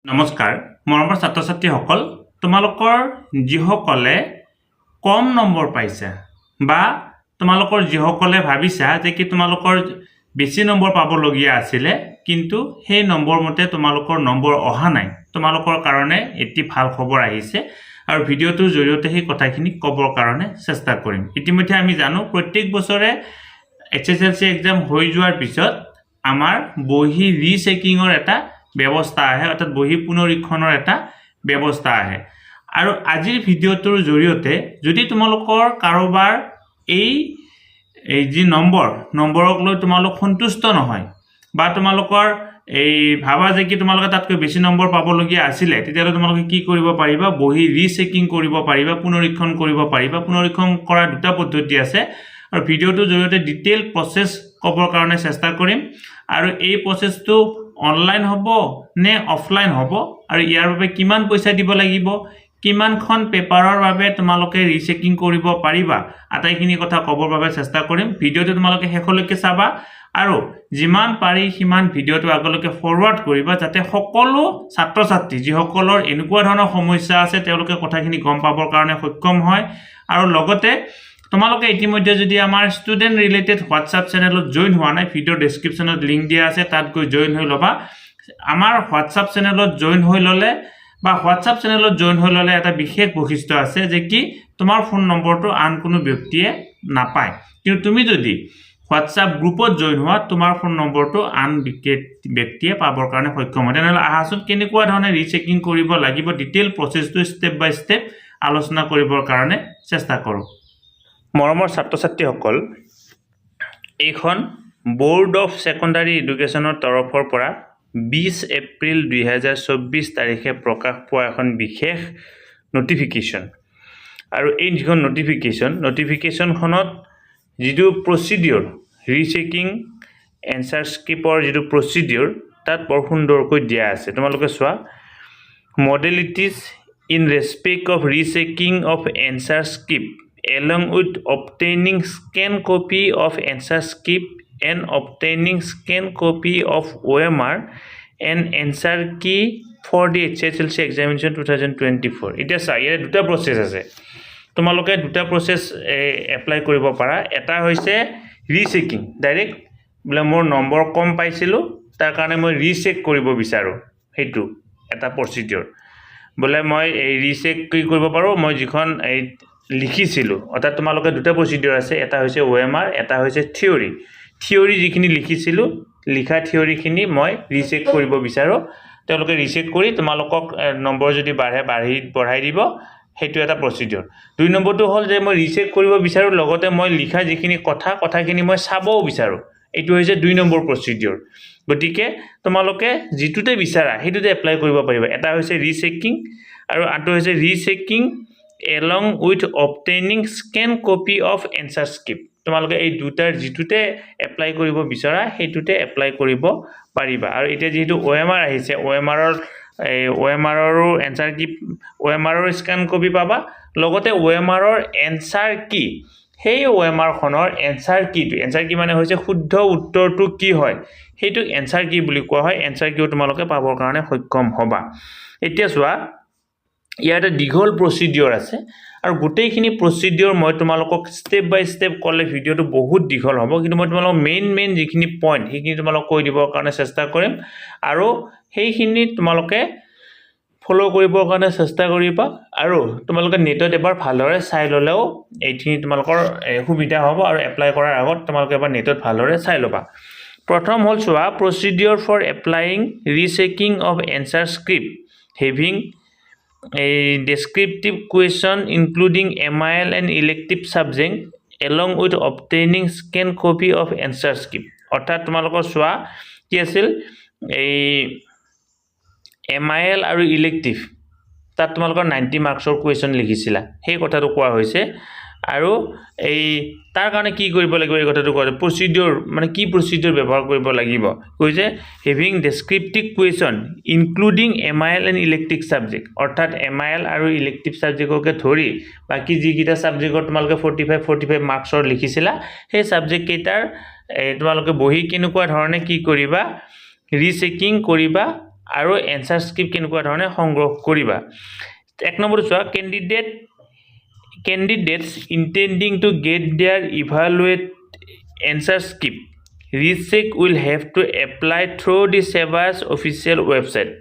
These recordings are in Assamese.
নমস্কাৰ মৰমৰ ছাত্ৰ ছাত্ৰীসকল তোমালোকৰ যিসকলে কম নম্বৰ পাইছা বা তোমালোকৰ যিসকলে ভাবিছা যে কি তোমালোকৰ বেছি নম্বৰ পাবলগীয়া আছিলে কিন্তু সেই নম্বৰ মতে তোমালোকৰ নম্বৰ অহা নাই তোমালোকৰ কাৰণে এটি ভাল খবৰ আহিছে আৰু ভিডিওটোৰ জৰিয়তে সেই কথাখিনি ক'বৰ কাৰণে চেষ্টা কৰিম। ইতিমধ্যে আমি জানো প্ৰত্যেক বছৰে HSLC এক্সাম হৈ যোৱাৰ পিছত আমাৰ বহি ৰিচেকিংৰ এটা ব্যৱস্থা আহে অৰ্থাৎ বহি পুনৰীক্ষণৰ এটা ব্যৱস্থা আহে আৰু আজিৰ ভিডিওটোৰ জৰিয়তে যদি তোমালোকৰ কাৰোবাৰ এই যি নম্বৰক লৈ তোমালোক সন্তুষ্ট নহয় বা তোমালোকৰ এই ভাবা যে কি তোমালোকে তাতকৈ বেছি নম্বৰ পাবলগীয়া আছিলে তেতিয়াহ'লে তোমালোকে কি কৰিব পাৰিবা বহি ৰিচেকিং কৰিব পাৰিবা পুনৰীক্ষণ কৰিব পাৰিবা। পুনৰীক্ষণ কৰাৰ দুটা পদ্ধতি আছে আৰু ভিডিওটোৰ জৰিয়তে ডিটেইল প্ৰসেস ক'বৰ কাৰণে চেষ্টা কৰিম আৰু এই প্ৰসেসটো অনলাইন হ'ব নে অফলাইন হ'ব আৰু ইয়াৰ বাবে কিমান পইচা দিব লাগিব কিমানখন পেপাৰৰ বাবে তোমালোকে ৰিচেকিং কৰিব পাৰিবা আটাইখিনি কথা ক'বৰ বাবে চেষ্টা কৰিম। ভিডিওটো তোমালোকে শেষলৈকে চাবা আৰু যিমান পাৰি সিমান ভিডিওটো আগলৈকে ফৰৱাৰ্ড কৰিবা যাতে সকলো ছাত্ৰ ছাত্ৰী যিসকলৰ এনেকুৱা ধৰণৰ সমস্যা আছে তেওঁলোকে কথাখিনি গম পাবৰ কাৰণে সক্ষম হয় আৰু লগতে তোমালোকে ইতিমধ্যে যদি আমাৰ ষ্টুডেন্ট ৰিলেটেড হোৱাটছআপ চেনেলত জয়েন হোৱা নাই ভিডিও ডেসক্ৰিপশনত লিংক দিয়া আছে তাত গৈ জয়েন হৈ লবা। আমাৰ হোৱাটছআপ চেনেলত জয়েন হৈ ললে বা হোৱাটছআপ চেনেলত জয়েন হৈ ললে এটা বিশেষ বৈশিষ্ট্য আছে যে কি তোমাৰ ফোন নম্বৰটো আন কোনো ব্যক্তিয়ে নাপায় কিন্তু তুমি যদি হোৱাটছআপ গ্ৰুপত জয়েন হোৱা তোমাৰ ফোন নম্বৰটো আন ব্যক্তিয়ে পাবৰ কাৰণে সক্ষম হয়। তেনেহ'লে আহাচোন কেনেকুৱা ধৰণে ৰিচেকিং কৰিব লাগিব ডিটেইল প্ৰসেসটো স্টেপ বাই স্টেপ আলোচনা কৰিবৰ কাৰণে চেষ্টা কৰোঁ। মৰমৰ ছাত্ৰ ছাত্ৰীসকল এইখন বোৰ্ড অফ সেকেন্ডাৰী এডুকেশ্যনৰ তৰফৰ পৰা 20 এপ্ৰিল 2024 তাৰিখে প্ৰকাশ পোৱা এখন বিশেষ নটিফিকেশ্যন আৰু এই যিখন নটিফিকেশ্যনখনত যিটো প্ৰচিডিউৰ ৰিচেকিং এনসাৰ স্ক্ৰিপ্টৰ যিটো প্ৰচিডিউৰ তাত বৰ সুন্দৰকৈ দিয়া আছে তোমালোকে চোৱা। Modalities in respect of rechecking of answer script along with obtaining scan copy of answer script and obtaining scan copy of OMR and answer key for the HSLC examination 2024 এটা ইয়াৰ দুটা প্ৰসেস আছে তোমালোকে দুটা প্ৰসেস এপ্লাই কৰিব পাৰা। এটা হৈছে ৰিচেকিং ডাইৰেক্ট বলে মোৰ নম্বৰ কম পাইছিলো তাৰ কাৰণে মই ৰিচেক কৰিব বিচাৰো হেতু এটা প্ৰচিডিউৰ বলে মই এই ৰিচেক কি কৰিব পাৰো মই যিখন লিখিছিলো অৰ্থাৎ তোমালোকে দুটা প্ৰচিডিউৰ আছে এটা হৈছে OMR এটা হৈছে থিওৰি যিখিনি লিখিছিলো লিখা থিওৰিখিনি মই ৰিচেক কৰিব বিচাৰো তেওঁলোকে ৰিচেক কৰি তোমালোকক নম্বৰ যদি বঢ়াই দিব হেতু এটা প্ৰচিডিউৰ। দুই নম্বৰটো হ'ল যে মই ৰিচেক কৰিব বিচাৰো লগতে মই লিখা যিখিনি কথাখিনি মই চাবও বিচাৰো এইটো হৈছে দুই নম্বৰ প্ৰচিডিউৰ। গতিকে তোমালোকে যিটোতে বিচাৰা হেতুতে এপ্লাই কৰিব পাৰিবা। এটা হৈছে ৰিচেকিং আৰু আনটো হৈছে rechecking along with obtaining scan copy of answer script তোমালোকে এই দুটাৰ যিটোতে এপ্লাই কৰিব বিচাৰা হেতুতে এপ্লাই কৰিব পাৰিবা। আৰু এতিয়া যেহেতু OMR আহিছে OMRৰ এনসাৰ কি OMRৰ স্ক্যান কপি পাবা লগতে OMRৰ এনসাৰ কি সেই OMR খনৰ এনসাৰ কি মানে হৈছে শুদ্ধ উত্তৰটো কি হয় হেতু এনসাৰ কি বুলি কোৱা হয়। এনসাৰ কিও তোমালোকে পাবৰ কাৰণে সক্ষম হ'বা। এতিয়া চোৱা ইয়াতে দীঘল প্ৰচিডিউৰ আছে আৰু গোটেইখিনি প্ৰচিডিউৰ মই তোমালোকক স্টেপ বাই স্টেপ ক'লে ভিডিওটো বহুত দীঘল হ'ব কিন্তু মই তোমালোকক মেইন যিখিনি পইণ্ট সেইখিনি তোমালোকক কৈ দিবৰ কাৰণে চেষ্টা কৰিম আৰু সেইখিনি তোমালোকে ফলো কৰিবৰ কাৰণে চেষ্টা কৰিবা আৰু তোমালোকে নেটত এবাৰ ভালদৰে চাই ল'লেও এইখিনি তোমালোকৰ সুবিধা হ'ব আৰু এপ্লাই কৰাৰ আগত তোমালোকে এবাৰ নেটত ভালদৰে চাই ল'বা। প্ৰথম হ'ল চোৱা procedure for applying rechecking of answer script having a descriptive question including MIL and elective subject along with obtaining scan copy of answer script অৰ্থাৎ তোমালোকৰ চোৱা কি আছিল এই MIL আৰু ইলেক্টিভ তাত তোমালোকৰ 90 মাৰ্কছৰ কুৱেশ্যন লিখিছিলা সেই কথাটো কোৱা হৈছে আৰু এই তাৰ কাৰণে কি কৰিব লাগিব এই কথাটো কোৱা প্ৰচিডিউৰ মানে কি প্ৰচিডিউৰ ব্যৱহাৰ কৰিব লাগিব কৈছে having descriptive question including MIL and elective subject অৰ্থাৎ MIL আৰু ইলেক্টিভ সাবজেক্টকে ধৰি বাকি যিকিটা সাবজেক্টত তোমালোকে 45 মাৰ্কছৰ লিখিছিলা সেই সাবজেক্ট কেইটাৰ তোমালোকে বহি কেনেকুৱা ধৰণে কি কৰিবা ৰিচেকিং কৰিবা আৰু এনসাৰ স্ক্ৰিপ্ট কেনেকুৱা ধৰণে সংগ্ৰহ কৰিবা 1 নম্বৰ চোৱা candidates intending to get their evaluate answer script recheck will have to apply through the SEBA's official website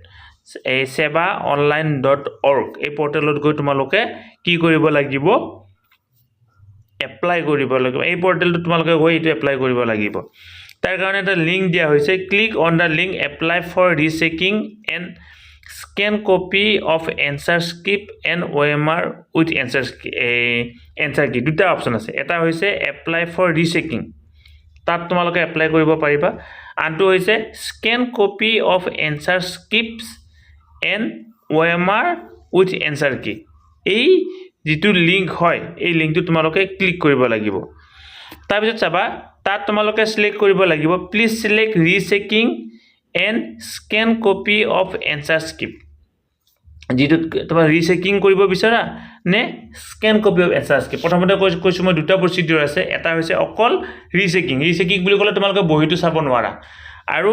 sebaonline.org এই পৰ্টেলত গৈ তোমালোকে কি কৰিব লাগিব এপ্লাই কৰিব লাগিব এই পৰ্টেলটো তোমালোকে গৈ এটো এপ্লাই কৰিব লাগিব তাৰ কাৰণে এটা লিংক দিয়া হৈছে click on the link apply for rechecking and scan copy of answer script and OMR with answer key দুটা অপচন আছে এটা হৈছে এপ্লাই ফৰ ৰিচেকিং তাত তোমালোকে এপ্লাই কৰিব পাৰিবা আনটো হৈছে scan copy of answer scripts and OMR with answer key এই যেটো লিংক হয় এই লিংকটো তোমালোকে ক্লিক কৰিব লাগিব তাৰ পিছত চাবা তাত তোমালোকে সিলেক্ট কৰিব লাগিব please select rechecking and scan copy of answer script যেটো তোমাৰ ৰিচেকিং কৰিব বিচাৰা নে scan copy of answer script প্ৰথমতে কৈছো মই দুটা প্ৰসিডিউৰ আছে এটা হৈছে অকল ৰিচেকিং বুলি ক'লে তোমালোকে বহিটো চাব নোৱাৰা আৰু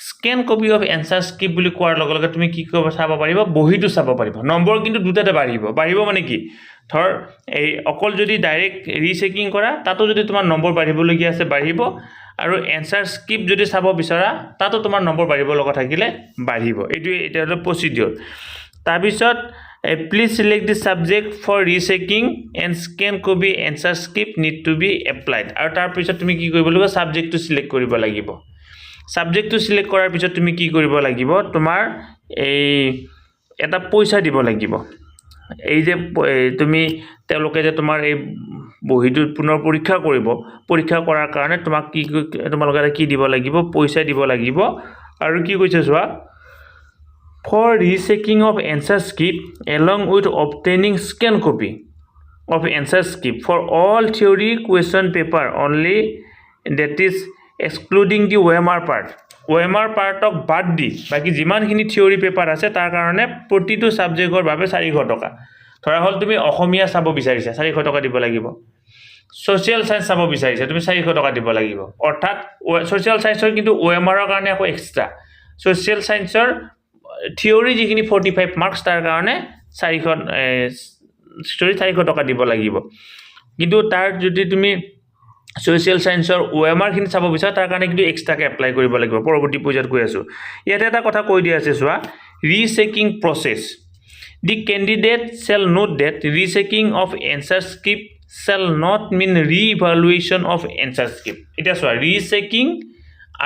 scan copy of answer script বুলি কোৱাৰ লগে লগে তুমি কি কৰিব চাব পাৰিবা বহিটো চাব পাৰিবা নম্বৰ কিন্তু দুটাতে বাঢ়িব মানে কি ধৰ এই অকল যদি ডাইৰেক্ট ৰিচেকিং কৰা তাতো যদি তোমাৰ নম্বৰ বাঢ়িবলগীয়া আছে বাঢ়িব আৰু answer script যদি চাব বিচাৰা তাতো তোমাৰ নম্বৰ বাঢ়িব লগা থাকিলে বাঢ়িব এটা হলো প্ৰসিডিউৰ তাৰ পিছত please select the subject for rechecking and scan copy answer script need to be applied আৰু তাৰ পিছত তুমি কি কৰিব লাগিব সাবজেক্টটো সিলেক্ট কৰিব লাগিব সাবজেক্টটো সিলেক্ট কৰাৰ পিছত তুমি কি কৰিব লাগিব তোমাৰ এই এটা পইচা দিব লাগিব এই যে তুমি তেওঁলোকে যে তোমাৰ এই বহিটো পুনৰ পৰীক্ষা কৰাৰ কাৰণে তোমালোকে কি দিব লাগিব পইচা দিব লাগিব আৰু কি কৈছে চোৱা for rechecking of answer script along with obtaining scan copy of answer script for all theory question paper only that is excluding the OMR part of বাদ দি বাকি যিমানখিনি থিওৰি পেপাৰ আছে তাৰ কাৰণে প্ৰতিটো সাবজেক্টৰ বাবে 400 টকা ধৰা হল তুমি অসমীয়া চাব বিচাৰিছা 400 টকা দিব লাগিব সোশ্যাল সায়েন্স চাব বিচাৰিছা তুমি 400 টকা দিব লাগিব অৰ্থাৎ সোশ্যাল সায়েন্সৰ কিন্তু OMR ৰ কাৰণে আকৌ এক্সট্ৰা সোশ্যাল সায়েন্সৰ থিওৰি যিখিনি 45 মাৰ্কস তাৰ কাৰণে 400 টকা দিব লাগিব কিন্তু তাৰ যদি তুমি সোশ্যাল সায়েন্সৰ OMR খিনি চাব বিচাৰা তাৰ কাৰণে কিন্তু এক্সট্ৰাকে এপ্লাই কৰিব লাগিব পৰৱৰ্তী পৰ্যায়ত কৈ আছো ইয়াতে এটা কথা কৈ দিয়া আছে চোৱা rechecking process the candidate shall note that rechecking of answer script shall not mean re-evaluation of answer script এটা চোৱা ৰিচেকিং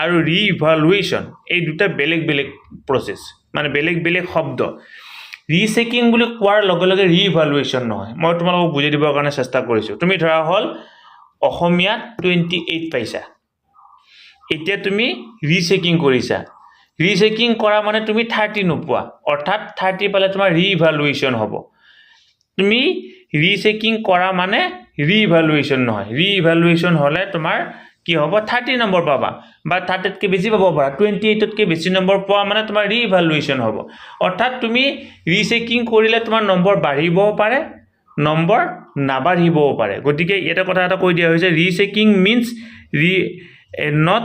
আৰু ৰি-ইভালুৱেশ্যন এই দুটা বেলেগ প্ৰসেস মানে বেলেগ শব্দ ৰিচেকিং বুলি কোৱাৰ লগে লগে ৰি-ইভালুৱেশ্যন নহয় মই তোমালোকক বুজাই দিবৰ কাৰণে চেষ্টা কৰিছো তুমি ধৰা হল অসমীয়া 28 পাইছা এতিয়া তুমি ৰিচেকিং কৰিছা ৰিচেকিং কৰা মানে তুমি 30 নোপোৱা অৰ্থাৎ 30 পালে তোমাৰ ৰি-ইভালুৱেশ্যন হ'ব তুমি ৰিচেকিং কৰা মানে ৰি-ইভালুৱেশ্যন নহয় ৰি-ইভালুৱেশ্যন হলে তোমাৰ কি হ'ব 30 নম্বৰ পাবা বা 30 তকৈ বেছি পাব পাৰা 28 তকৈ বেছি নম্বৰ পোৱা মানে তোমাৰ ৰি-ইভালুৱেশ্যন হ'ব অৰ্থাৎ তুমি ৰিচেকিং কৰিলে তোমাৰ নম্বৰ বাঢ়িবও পাৰে নম্বৰ নাবাঢ়িবও পাৰে গতিকে এটা কথা এটা কৈ দিয়া হৈছে rechecking means not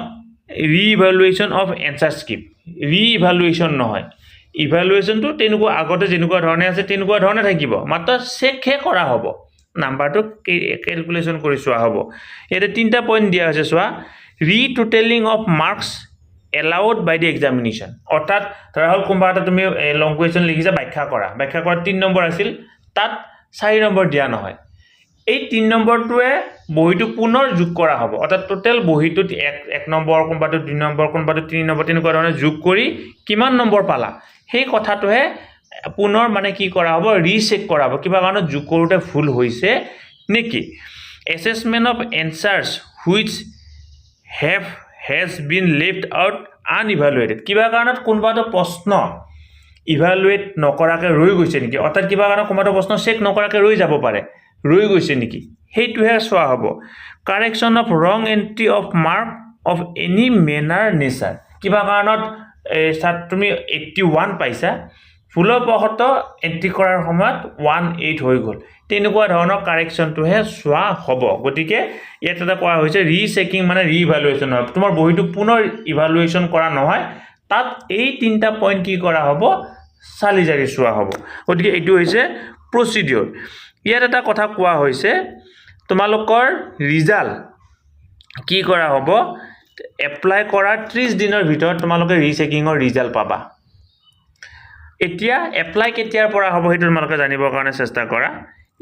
re-evaluation of answer script re-evaluation নহয় ইভালুৱেশ্যনটো তেনেকুৱা আগতে যেনেকুৱা ধৰণে আছে তেনেকুৱা ধৰণে থাকিব মাত্ৰ চেকহে কৰা হ'ব নাম্বাৰটো ক্যালকুলেশন কৰি চোৱা হ'ব এটা তিনটা পইণ্ট দিয়া আছে চোৱা retotaling of marks allowed by the examination অৰ্থাৎ ধৰা হল কোনবা এটা তুমি লং কোৱেশ্চন লিখিছা ব্যাখ্যা কৰা 3 নম্বৰ আছিল তাত 4 নম্বৰ দিয়া নহয় এই 3 নম্বৰটোৱে বহিটো পুনৰ যোগ কৰা হ'ব অৰ্থাৎ টোটাল বহিটোত 1 নম্বৰ কোনবাটো 2 নম্বৰ কোনবাটো 3 নম্বৰ তেনেকুৱা ধৰণে যোগ কৰি কিমান নম্বৰ পালা সেই কথাটোহে পুনৰ মানে কি কৰা হ'ব ৰিচেক কৰা হ'ব কিবা কাৰণত যোগ কৰোতে ভুল হৈছে নেকি assessment of answers which has been left out unevaluated কিবা কাৰণত কোনবাটো প্ৰশ্ন ইভালুৱেট নকৰাকে ৰৈ গৈছে নেকি অৰ্থাৎ কিবা কাৰণত কোনবাটো প্ৰশ্ন চেক নকৰাকে ৰৈ যাব পাৰে ৰৈ গৈছে নেকি হেইটোহে চোৱা হ'ব কাৰেকচন অফ ৰং entry off mark of any manner nature কিবা কাৰণত তুমি 81 পাইছা ফুলবহত এন্ট্ৰি কৰাৰ সময়ত 18 হৈ গল তেনেকুৱা ধৰণৰ কাৰেকচনটোহে চোৱা হ'ব গতিকে ইয়াত এটা কোৱা হৈছে ৰিচেকিং মানে ৰি-ইভালুৱেশ্যন হয় তোমাৰ বহিটো পুনৰ ইভালুৱেশ্যন কৰা নহয় তাত এই তিনিটা পইণ্ট কি কৰা হ'ব চালি জাৰি চোৱা হ'ব গতিকে এইটো হৈছে প্ৰচিডিউৰ ইয়াত এটা কথা কোৱা হৈছে তোমালোকৰ ৰিজাল্ট কি কৰা হ'ব এপ্লাই কৰা 30 দিনৰ ভিতৰত তোমালোকে ৰিচেকিংৰ ৰিজাল্ট পাবা এতিয়া এপ্লাই কেতিয়াৰ পৰা হ'ব সেইটো তোমালোকে জানিবৰ কাৰণে চেষ্টা কৰা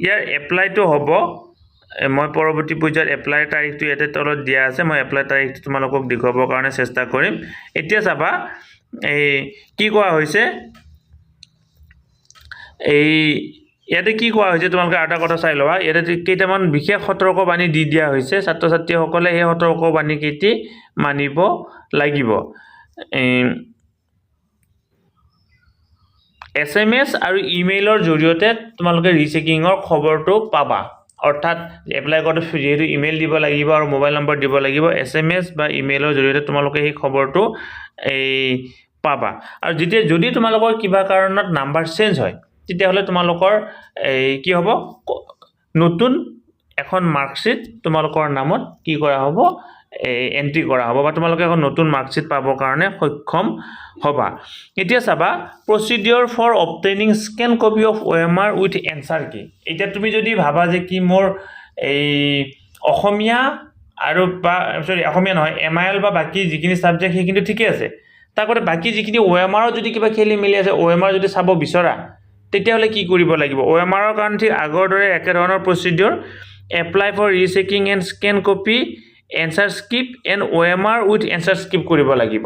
ইয়াৰ এপ্লাইটো হ'ব মই পৰৱৰ্তী পৰ্যায়ত এপ্লাই তাৰিখটো ইয়াতে তলত দিয়া আছে মই এপ্লাই তাৰিখটো তোমালোকক দেখুৱাবৰ কাৰণে চেষ্টা কৰিম এতিয়া চাবা এই কি কোৱা হৈছে এই ইয়াতে কি কোৱা হৈছে তোমালোকে এটা কথা চাই লবা ইয়াতে কেইটামান বিশেষ সতৰ্কবাণী দি দিয়া হৈছে ছাত্ৰ ছাত্ৰীসকলে এই সতৰ্কবাণী কেইটি মানিব লাগিব SMS আৰু ইমেইলৰ জৰিয়তে তোমালোকে ৰিচেকিংৰ খবৰটো পাবা অৰ্থাৎ এপ্লাই কৰোঁতে যেহেতু ইমেইল দিব লাগিব আৰু মোবাইল নম্বৰ দিব লাগিব SMS বা ইমেইলৰ জৰিয়তে তোমালোকে এই খবৰটো এই পাবা আৰু যদি তোমালোকৰ কিবা কাৰণত নাম্বাৰ চেঞ্জ হয় তেতিয়াহ'লে তোমালোকৰ এই কি হ'ব নতুন এখন মাৰ্কশ্বিট তোমালোকৰ নামত কি কৰা হ'ব এন্ট্ৰি কৰা হ'ব বা তোমালোকে এখন নতুন মাৰ্কশ্বিট পাবৰ কাৰণে সক্ষম হবা এতিয়া চাবা procedure for obtaining scan copy of OMR with answer key এটা তুমি যদি ভাবা যে কি মোৰ এই অসমীয়া আৰু বা সৰি অসমীয়া নহয় MIL বা বাকি যিখিনি সাবজেক্ট সেইখিনি ঠিকে আছে তাকতে বাকি যিখিনি OMR যদি কিবা খেলি মিলি আছে OMR যদি চাব বিচৰা তেতিয়াহলে কি কৰিব লাগিব OMR ৰ কাৰণ ঠিক আগৰ দৰে একে ধৰণৰ procedure apply for rechecking and scan copy answer skip and OMR with answer skip কৰিব লাগিব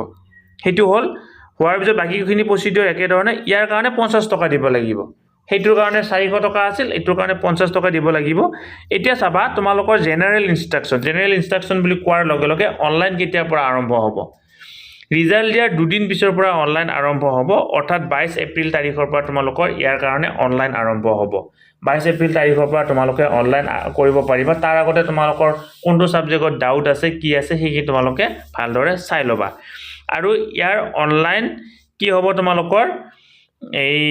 হেতু হল হোৱাৰ পিছত বাকিখিনি প্ৰচিডিউৰ একে ধৰণে ইয়াৰ কাৰণে 50 টকা দিব লাগিব হেতুৰ কাৰণে 400 টকা আছিল এটোৰ কাৰণে 50 টকা দিব লাগিব এতিয়া চাবা তোমালোকৰ জেনাৰেল ইনষ্ট্ৰাকচন বুলি কোৱাৰ লগে লগে অনলাইন কেতিয়াৰ পৰা আৰম্ভ হ'ব ৰিজাল্ট দিয়াৰ দুদিন পিছৰ পৰা অনলাইন আৰম্ভ হ'ব অৰ্থাৎ 22 এপ্ৰিল তাৰিখৰ পৰা তোমালোকৰ ইয়াৰ কাৰণে অনলাইন আৰম্ভ হ'ব 22 এপ্ৰিল তাৰিখৰ পৰা তোমালোকে অনলাইন কৰিব পাৰিবা তাৰ আগতে তোমালোকৰ কোনটো সাবজেক্টত ডাউট আছে কি আছে হেকি তোমালোকে ভালদৰে চাই লবা আৰু ইয়াৰ অনলাইন কি হ'ব তোমালোকৰ এই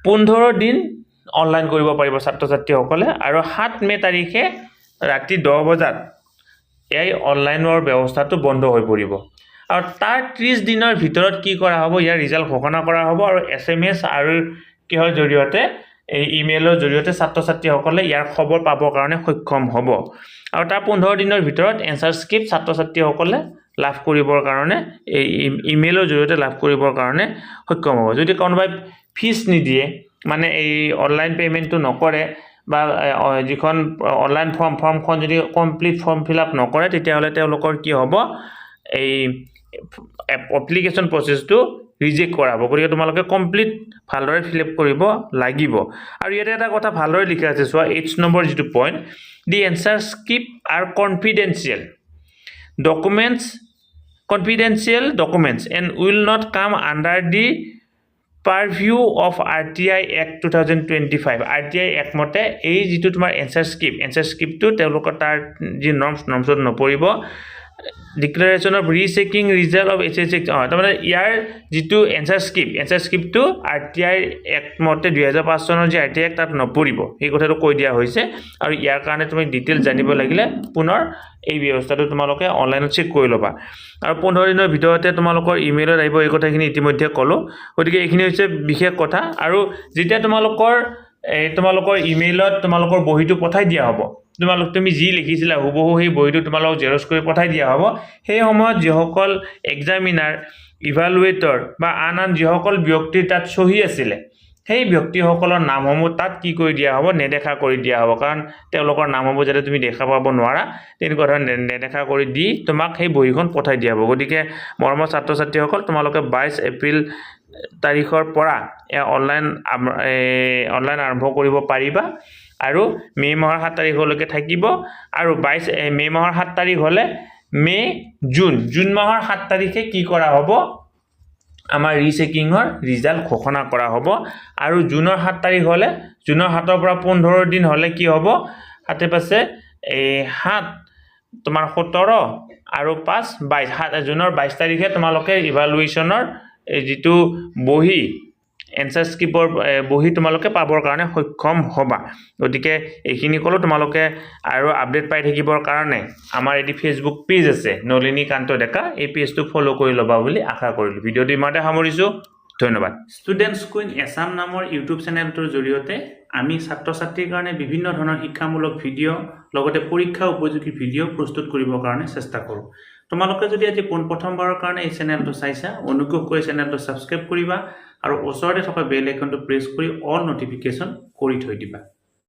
15 দিন অনলাইন কৰিব পাৰিব ছাত্ৰ ছাত্ৰীসকলে আৰু 7 মে তাৰিখে ৰাতি 10 বজাত এই অনলাইনৰ ব্যৱস্থাটো বন্ধ হৈ পৰিব আৰু তাৰ 30 দিনৰ ভিতৰত কি কৰা হ'ব ইয়াৰ ৰিজাল্ট ঘোষণা কৰা হ'ব আৰু SMS আৰু কিহৰ জৰিয়তে এই ইমেইলৰ জৰিয়তে ছাত্ৰ ছাত্ৰীসকলে ইয়াৰ খবৰ পাবৰ কাৰণে সক্ষম হ'ব আৰু তাৰ 15 দিনৰ ভিতৰত এনসাৰ স্কিপ ছাত্ৰ ছাত্ৰীসকলে লাভ কৰিবৰ কাৰণে এই ইমেইলৰ জৰিয়তে লাভ কৰিবৰ কাৰণে সক্ষম হ'ব যদি কোনোবাই ফিস নিদিয়ে মানে এই অনলাইন পেমেন্টটো নকৰে বা যিখন অনলাইন ফৰ্মখন যদি কমপ্লিট ফৰ্ম ফিলআপ নকৰে তেতিয়াহলে তেওঁলোকৰ কি হ'ব এই এপ্লিকেশন প্ৰসেসটো ৰিজেক্ট কৰা হ'ব গতিকে তোমালোকে কমপ্লিট ভালদৰে ফিলআপ কৰিব লাগিব আৰু ইয়াতে এটা কথা ভালদৰে লিখা আছে চোৱা 8 নম্বৰ যেটো point the answer skip R confidential documents and will not come under the purview of RTI Act 2025 RTI Act মতে এই যেটো তোমাৰ এনসাৰ স্কিপ টো তেওঁলোকৰ তাৰ যি নৰ্মছত নপৰিব declaration of rechecking result of HSC তাৰমানে ইয়াৰ যেটো এনসাৰ স্কিপ টো RTI Act মতে 2005 চনৰ যে RTI Act তাত নপৰিব এই কথাটো কৈ দিয়া হৈছে আৰু ইয়াৰ কাৰণে তুমি ডিটেইল জানিব লাগিলে পুনৰ এই ব্যৱস্থাটো তোমালোকে অনলাইনত চেক কৰি লবা আৰু 15 দিনৰ ভিতৰতে তোমালোকৰ ইমেইলত আহিব এই কথাখিনি ইতিমধ্যে কলো গতিকে এইখিনি হৈছে বিশেষ কথা আৰু যেতিয়া তোমালোকৰ ইমেইলত তোমালোকৰ বহিটো পঠাই দিয়া হ'ব তুমি যি লিখিছিলা হুবহু সেই বহিটো তোমালোক জেৰক্স কৰি পঠাই দিয়া হ'ব সেই সময়ত যিসকল এক্সামিনাৰ ইভালুৱেটৰ বা আন যিসকল ব্যক্তিৰ তাত সহি আছিল সেই ব্যক্তিসকলৰ নামসমূহ তাত কি কৰি দিয়া হ'ব নেদেখা কৰি দিয়া হ'ব কাৰণ তেওঁলোকৰ নামসমূহ যাতে তুমি দেখা পাব নোৱাৰা তেনেকুৱা ধৰণে নেদেখা কৰি দি তোমাক সেই বহিখন পঠাই দিয়া হ'ব গতিকে মৰমৰ ছাত্ৰ ছাত্ৰীসকল তোমালোকে 22 এপ্ৰিল তাৰিখৰ পৰা অনলাইন আৰম্ভ কৰিব পাৰিবা আৰু মে মাহৰ 7 তাৰিখলৈকে থাকিব আৰু 22 মে মাহৰ 7 তাৰিখ হলে জুন মাহৰ 7 তাৰিখে কি কৰা হ'ব আমাৰ ৰিচেকিংৰ ৰিজাল্ট ঘোষণা কৰা হ'ব আৰু জুনৰ 7 তাৰিখ হলে জুনৰ 7 পৰা 15 দিন হলে কি হ'ব হাতে পাছে এই 7 তোমাৰ 17 আৰু 5 22 জুনৰ 22 তাৰিখে তোমালোকে ইভালুৱেচনৰ যেটো বহি এনসাৰ স্ক্ৰিপ্টৰ বহি তোমালোকে পাবৰ কাৰণে সক্ষম হ'বা গতিকে এইখিনি ক'লো তোমালোকে আৰু আপডেট পাই থাকিবৰ কাৰণে আমাৰ এটি ফেচবুক পেজ আছে নলিনীকান্ত ডেকা এই পেজটো ফলো কৰি ল'বা বুলি আশা কৰিলোঁ ভিডিঅ'টো ইমানতে সামৰিছোঁ ধন্যবাদ ষ্টুডেণ্টছ কুইন এছাম নামৰ ইউটিউব চেনেলটোৰ জৰিয়তে আমি ছাত্ৰ ছাত্ৰীৰ কাৰণে বিভিন্ন ধৰণৰ শিক্ষামূলক ভিডিঅ' লগতে পৰীক্ষা উপযোগী ভিডিঅ' প্ৰস্তুত কৰিবৰ কাৰণে চেষ্টা কৰোঁ তোমালোকে যদি আজি প্ৰথমবাৰৰ কাৰণে এই চেনেলটো চাইছা অনুগ্ৰহ কৰি চেনেলটো ছাবস্ক্ৰাইব কৰিবা আৰু ওচৰতে থকা বেল আইকনটো প্ৰেছ কৰি অল নটিফিকেশ্যন কৰি থৈ দিবা